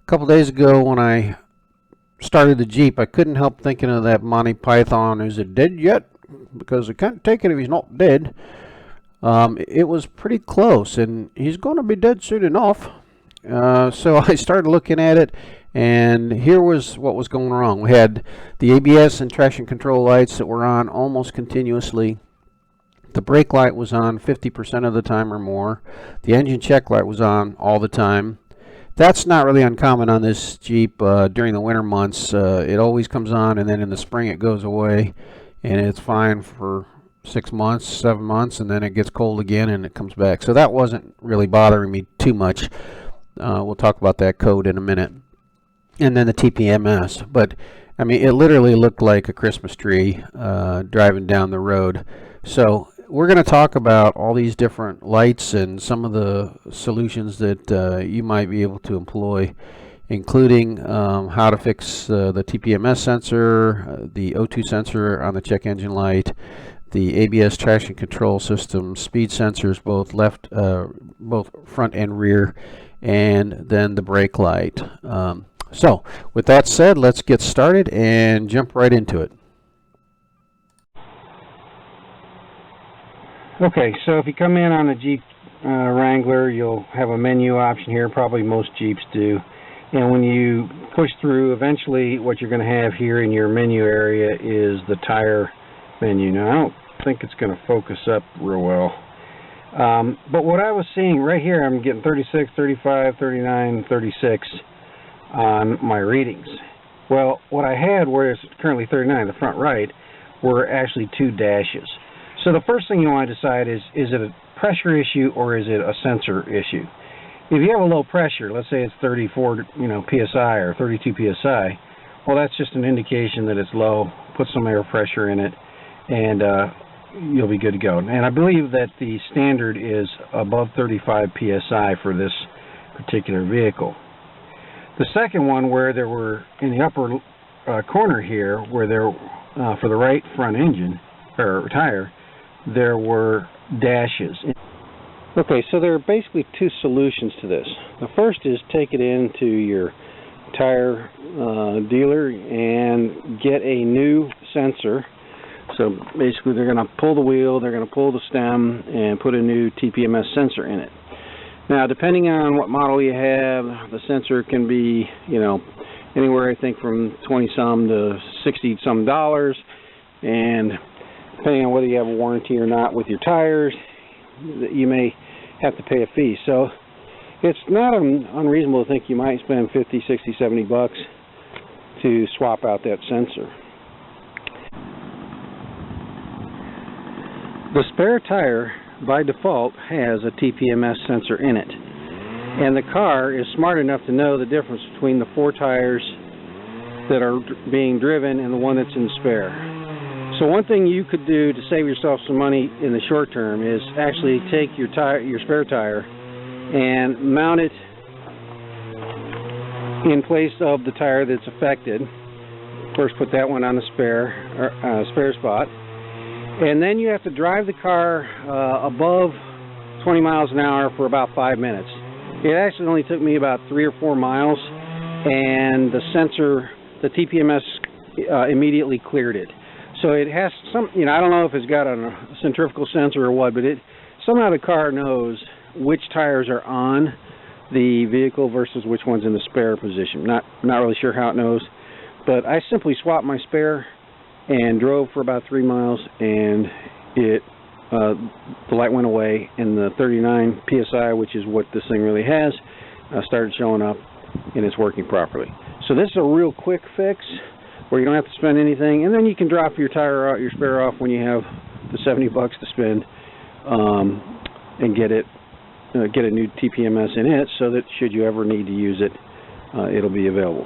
couple days ago when I started the Jeep, I couldn't help thinking of that Monty Python, "Is it dead yet?" Because I can't take it if he's not dead. It was pretty close, and he's going to be dead soon enough. So I started looking at it, and here was what was going wrong. We had the ABS and traction control lights that were on almost continuously. The brake light was on 50% of the time or more. The engine check light was on all the time. That's not really uncommon on this Jeep during the winter months. It always comes on, and then in the spring it goes away, and it's fine for 6 months, 7 months, and then it gets cold again and it comes back. So that wasn't really bothering me too much. We'll talk about that code in a minute. And then the TPMS. But, I mean, it literally looked like a Christmas tree driving down the road. So we're going to talk about all these different lights and some of the solutions that you might be able to employ, including how to fix the TPMS sensor, the O2 sensor on the check engine light, the ABS traction control system, speed sensors, both front and rear, and then the brake light. So with that said, let's get started and jump right into it. Okay, so if you come in on a Jeep Wrangler, you'll have a menu option here. Probably most Jeeps do. And when you push through, eventually what you're going to have here in your menu area is the tire menu. Now, I don't think it's going to focus up real well. But what I was seeing right here, I'm getting 36, 35, 39, 36 on my readings. Well, what I had, where it's currently 39, the front right, were actually 2 dashes. So the first thing you want to decide is it a pressure issue or is it a sensor issue? If you have a low pressure, let's say it's 34 psi or 32 psi, well, that's just an indication that it's low. Put some air pressure in it, and you'll be good to go. And I believe that the standard is above 35 psi for this particular vehicle. The second one, where there were in the upper corner here, where there for the right front engine or tire, there were dashes. Okay, so there are basically 2 solutions to this. The first is take it into your tire dealer and get a new sensor. So basically they're going to pull the wheel, they're going to pull the stem, and put a new TPMS sensor in it. Now, depending on what model you have, the sensor can be, anywhere I think from 20-some to 60-some dollars, and depending on whether you have a warranty or not with your tires, you may have to pay a fee. So it's not unreasonable to think you might spend 50, 60, 70 bucks to swap out that sensor. The spare tire, by default, has a TPMS sensor in it. And the car is smart enough to know the difference between the 4 tires that are being driven and the one that's in the spare. So one thing you could do to save yourself some money in the short term is actually take your spare tire and mount it in place of the tire that's affected. First, put that one on the spare spot, and then you have to drive the car above 20 miles an hour for about 5 minutes. It actually only took me about 3 or 4 miles, and the sensor, the TPMS, immediately cleared it. So it has some, I don't know if it's got a centrifugal sensor or what, but somehow the car knows which tires are on the vehicle versus which one's in the spare position. Not really sure how it knows, but I simply swapped my spare and drove for about 3 miles, and the light went away, and the 39 psi, which is what this thing really has, started showing up, and it's working properly. So this is a real quick fix where you don't have to spend anything, and then you can drop your tire out, your spare off when you have the 70 bucks to spend, and get a new TPMS in it, so that should you ever need to use it, it'll be available.